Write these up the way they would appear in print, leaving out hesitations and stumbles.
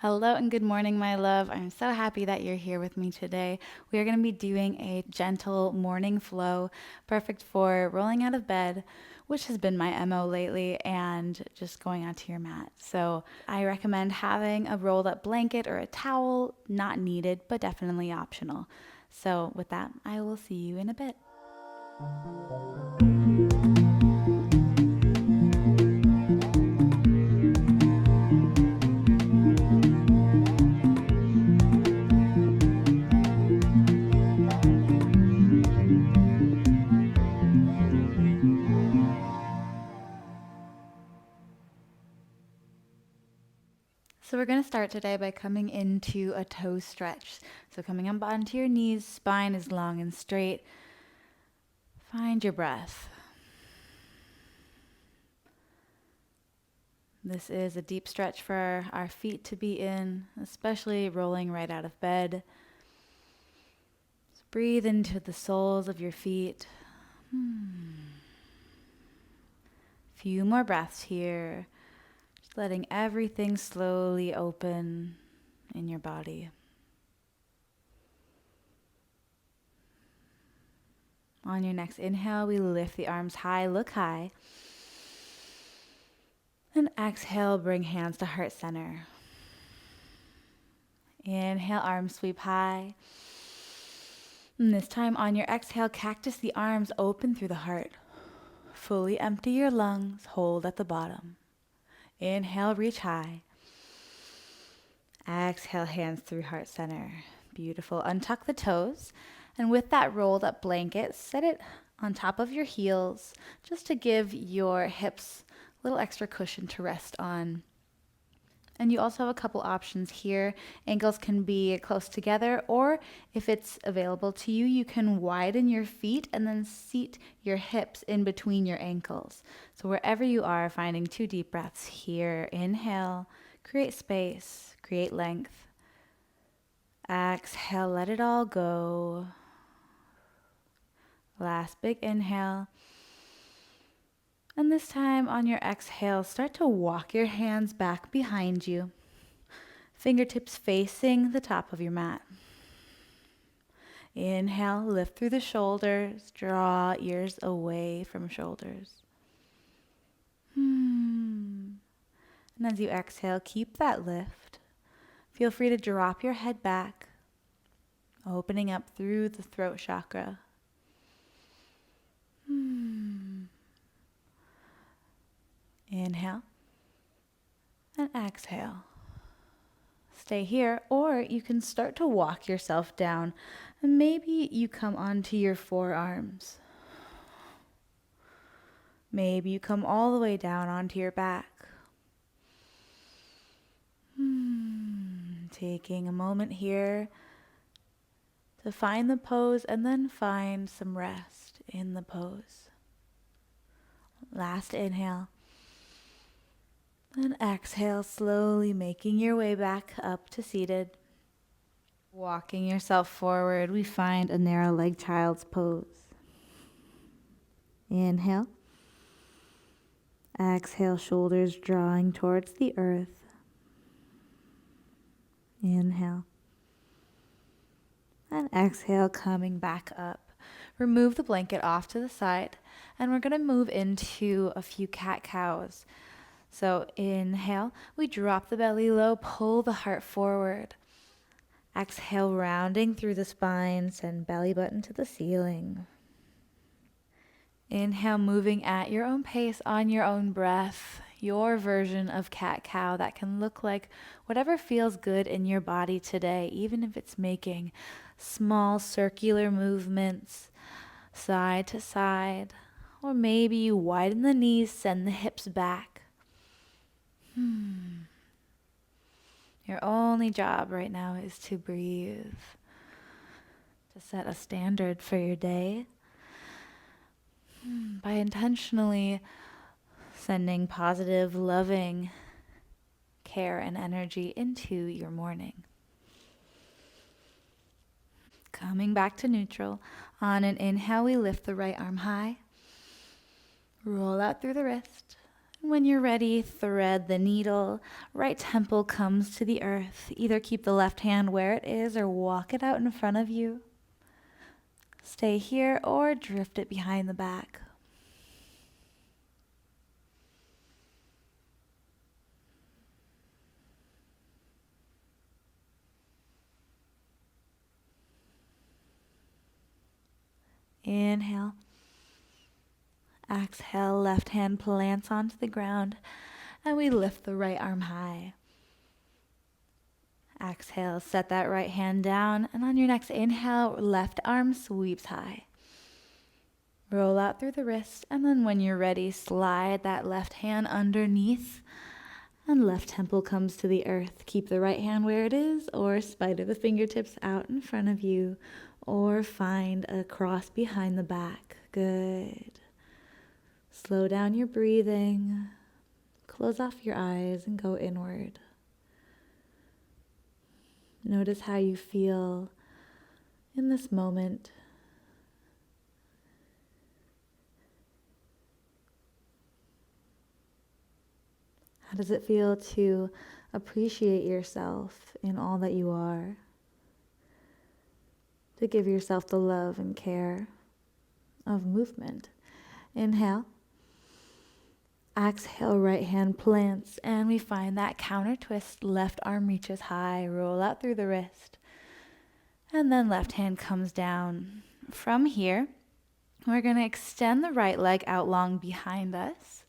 Hello and good morning, my love. I'm so happy that you're here with me today. We are going to be doing a gentle morning flow, perfect for rolling out of bed, which has been my MO lately, and just going onto your mat. So I recommend having a rolled up blanket or a towel, not needed, but definitely optional. So with that, I will see you in a bit. So we're going to start today by coming into a toe stretch. So coming up onto your knees, spine is long and straight. Find your breath. This is a deep stretch for our feet to be in, especially rolling right out of bed. Just breathe into the soles of your feet. Few more breaths here. Just letting everything slowly open in your body. On your next inhale, we lift the arms high, look high. And exhale, bring hands to heart center. Inhale, arms sweep high. And this time on your exhale, cactus the arms open through the heart. Fully empty your lungs, hold at the bottom. Inhale, reach high. Exhale, hands through heart center. Beautiful. Untuck the toes. And with that rolled up blanket, set it on top of your heels just to give your hips a little extra cushion to rest on. And you also have a couple options here. Ankles can be close together, or if it's available to you, you can widen your feet and then seat your hips in between your ankles. So wherever you are, finding 2 deep breaths here. Inhale, create space, create length. Exhale, let it all go. Last big inhale. And this time on your exhale, start to walk your hands back behind you. Fingertips facing the top of your mat. Inhale, lift through the shoulders, draw ears away from shoulders. And as you exhale, keep that lift. Feel free to drop your head back, opening up through the throat chakra. Inhale and exhale. Stay here, or you can start to walk yourself down, and maybe you come onto your forearms. Maybe you come all the way down onto your back. Taking a moment here to find the pose and then find some rest in the pose. Last inhale. And exhale, slowly making your way back up to seated. Walking yourself forward, we find a narrow leg child's pose. Inhale. Exhale, shoulders drawing towards the earth. Inhale. And exhale, coming back up. Remove the blanket off to the side, and we're going to move into a few cat-cows. So inhale, we drop the belly low, pull the heart forward. Exhale, rounding through the spine, send belly button to the ceiling. Inhale, moving at your own pace, on your own breath, your version of cat-cow that can look like whatever feels good in your body today, even if it's making small circular movements, side to side, or maybe you widen the knees, send the hips back. Your only job right now is to breathe, to set a standard for your day by intentionally sending positive, loving care and energy into your morning. Coming back to neutral. On an inhale, we lift the right arm high. Roll out through the wrist. When you're ready, thread the needle. Right temple comes to the earth. Either keep the left hand where it is or walk it out in front of you. Stay here or drift it behind the back. Inhale. Exhale, left hand plants onto the ground, and we lift the right arm high. Exhale, set that right hand down, and on your next inhale, left arm sweeps high. Roll out through the wrist, and then when you're ready, slide that left hand underneath, and left temple comes to the earth. Keep the right hand where it is, or spider the fingertips out in front of you, or find a cross behind the back. Good. Slow down your breathing. Close off your eyes and go inward. Notice how you feel in this moment. How does it feel to appreciate yourself in all that you are? To give yourself the love and care of movement. Inhale. Exhale, right hand plants, and we find that counter twist. Left arm reaches high, roll out through the wrist, and then left hand comes down. From here, we're going to extend the right leg out long behind us.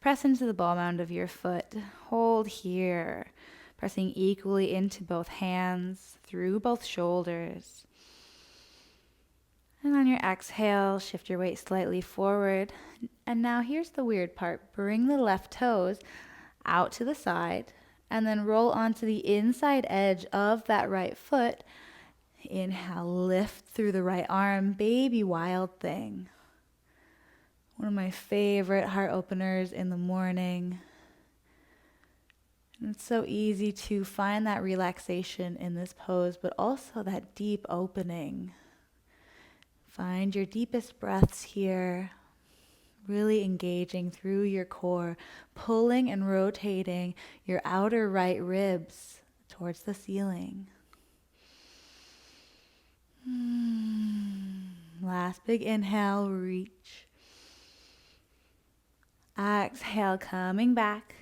Press into the ball mound of your foot. Hold here, pressing equally into both hands, through both shoulders. And on your exhale, shift your weight slightly forward. And now here's the weird part. Bring the left toes out to the side and then roll onto the inside edge of that right foot. Inhale, lift through the right arm, baby wild thing. One of my favorite heart openers in the morning. And it's so easy to find that relaxation in this pose, but also that deep opening. Find your deepest breaths here, really engaging through your core, pulling and rotating your outer right ribs towards the ceiling. Last big inhale, reach. Exhale, coming back,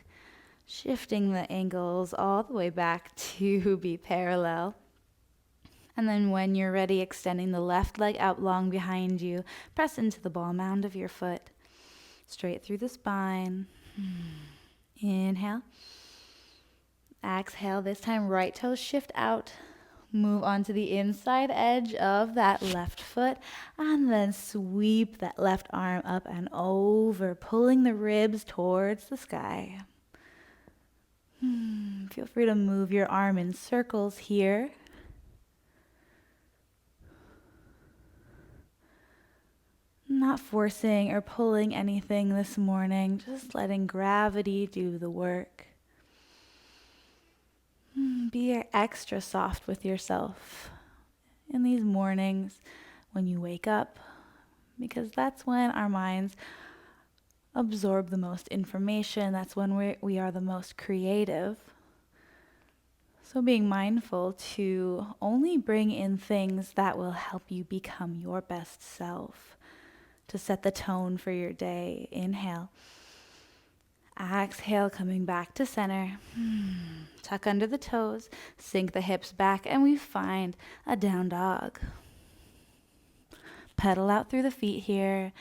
shifting the angles all the way back to be parallel. And then when you're ready, extending the left leg out long behind you, press into the ball mound of your foot, straight through the spine. Inhale. Exhale, this time right toes shift out. Move onto the inside edge of that left foot, and then sweep that left arm up and over, pulling the ribs towards the sky. Feel free to move your arm in circles here. Not forcing or pulling anything this morning, just letting gravity do the work. Be extra soft with yourself in these mornings when you wake up, because that's when our minds absorb the most information. That's when we are the most creative. So being mindful to only bring in things that will help you become your best self, to set the tone for your day. Inhale. Exhale, coming back to center. Tuck under the toes, sink the hips back, and we find a down dog. Pedal out through the feet here.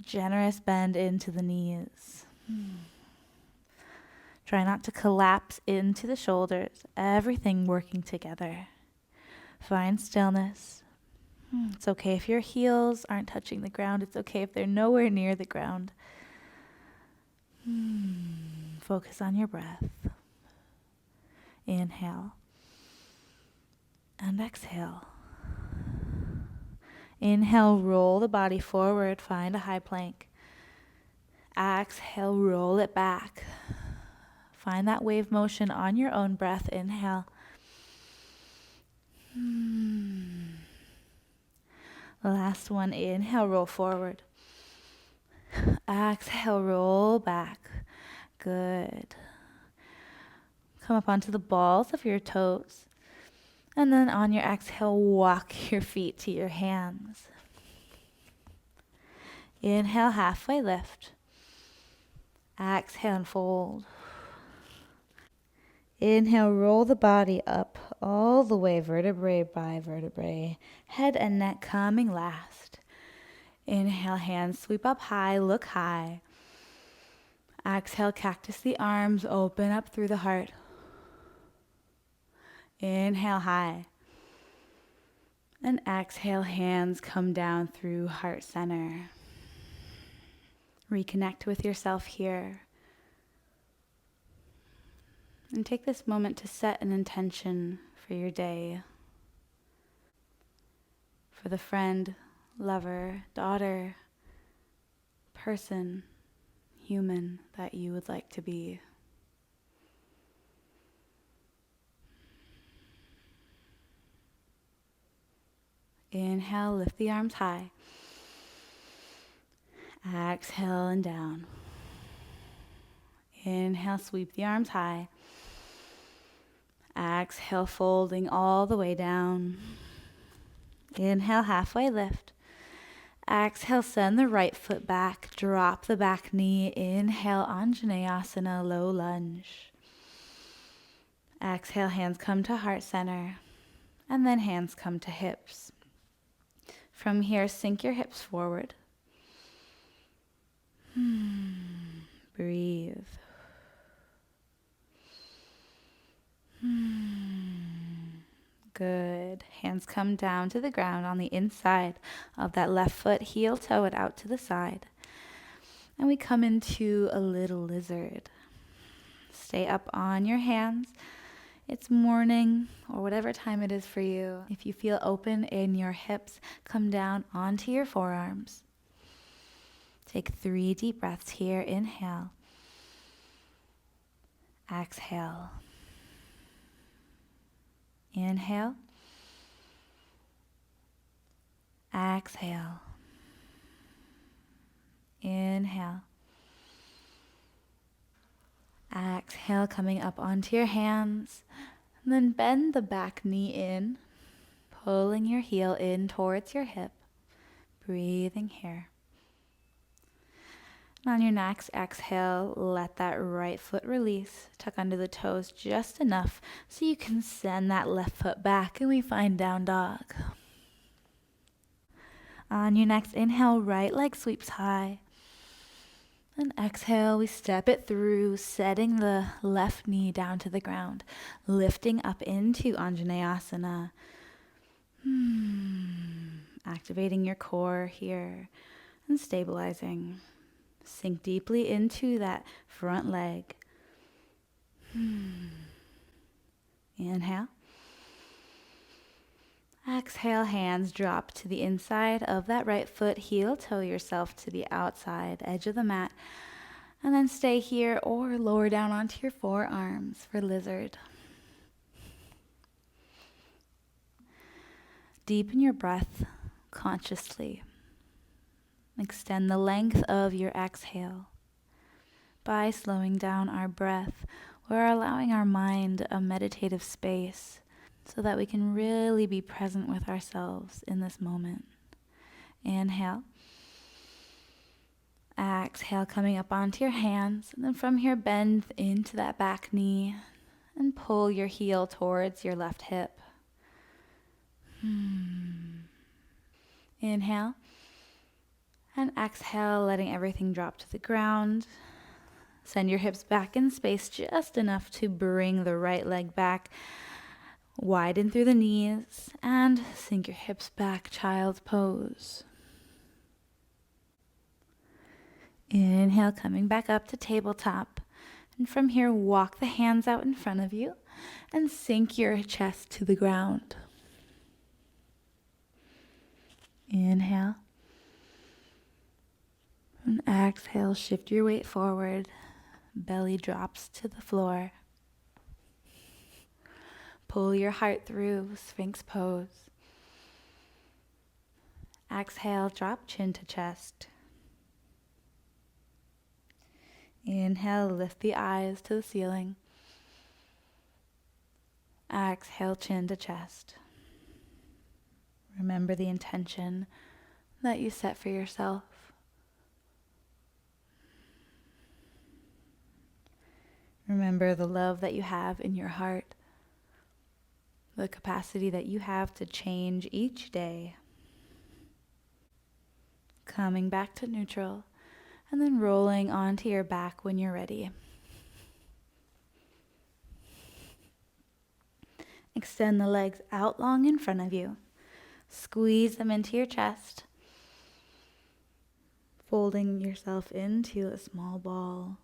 Generous bend into the knees. Try not to collapse into the shoulders. Everything working together. Find stillness. It's okay if your heels aren't touching the ground. It's okay if they're nowhere near the ground. Focus on your breath. Inhale and exhale. Inhale, roll the body forward, find a high plank. Exhale, roll it back. Find that wave motion on your own breath. Inhale. Last one, inhale, roll forward. Exhale, roll back. Good. Come up onto the balls of your toes. And then on your exhale, walk your feet to your hands. Inhale, halfway lift. Exhale and fold. Inhale, roll the body up all the way, vertebrae by vertebrae. Head and neck coming last. Inhale, hands sweep up high, look high. Exhale, cactus the arms, open up through the heart. Inhale, high. And exhale, hands come down through heart center. Reconnect with yourself here. And take this moment to set an intention for your day. For the friend, lover, daughter, person, human that you would like to be. Inhale, lift the arms high. Exhale and down. Inhale, sweep the arms high. Exhale, folding all the way down. Inhale, halfway lift. Exhale, send the right foot back. Drop the back knee. Inhale, Anjaneyasana, low lunge. Exhale, hands come to heart center. And then hands come to hips. From here, sink your hips forward. Breathe. Good. Hands come down to the ground on the inside of that left foot. Heel toe it out to the side. And we come into a little lizard. Stay up on your hands. It's morning or whatever time it is for you. If you feel open in your hips, come down onto your forearms. Take 3 deep breaths here. Inhale. Exhale. Inhale. Exhale. Inhale. Exhale, coming up onto your hands. And then bend the back knee in, pulling your heel in towards your hip. Breathing here. And on your next exhale, let that right foot release. Tuck under the toes just enough so you can send that left foot back, and we find down dog. On your next inhale, right leg sweeps high. And exhale, we step it through, setting the left knee down to the ground, lifting up into Anjaneyasana. Activating your core here and stabilizing. Sink deeply into that front leg. Inhale. Exhale, hands drop to the inside of that right foot. Heel toe yourself to the outside edge of the mat. And then stay here or lower down onto your forearms for lizard. Deepen your breath consciously. Extend the length of your exhale. By slowing down our breath, we're allowing our mind a meditative space so that we can really be present with ourselves in this moment. Inhale. Exhale, coming up onto your hands. And then from here, bend into that back knee and pull your heel towards your left hip. Inhale. And exhale, letting everything drop to the ground. Send your hips back in space just enough to bring the right leg back. Widen through the knees and sink your hips back, child's pose. Inhale, coming back up to tabletop. And from here, walk the hands out in front of you and sink your chest to the ground. Inhale. And exhale, shift your weight forward. Belly drops to the floor. Pull your heart through, Sphinx pose. Exhale, drop chin to chest. Inhale, lift the eyes to the ceiling. Exhale, chin to chest. Remember the intention that you set for yourself. Remember the love that you have in your heart, the capacity that you have to change each day. Coming back to neutral, and then rolling onto your back when you're ready. Extend the legs out long in front of you. Squeeze them into your chest, folding yourself into a small ball.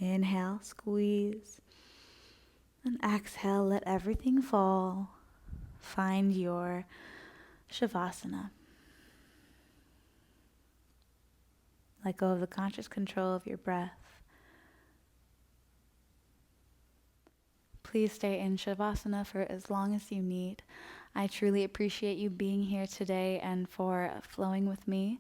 Inhale, squeeze, and exhale, let everything fall. Find your Shavasana. Let go of the conscious control of your breath. Please stay in Shavasana for as long as you need. I truly appreciate you being here today and for flowing with me.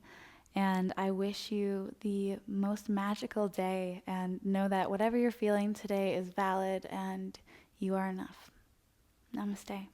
And I wish you the most magical day, and know that whatever you're feeling today is valid and you are enough. Namaste.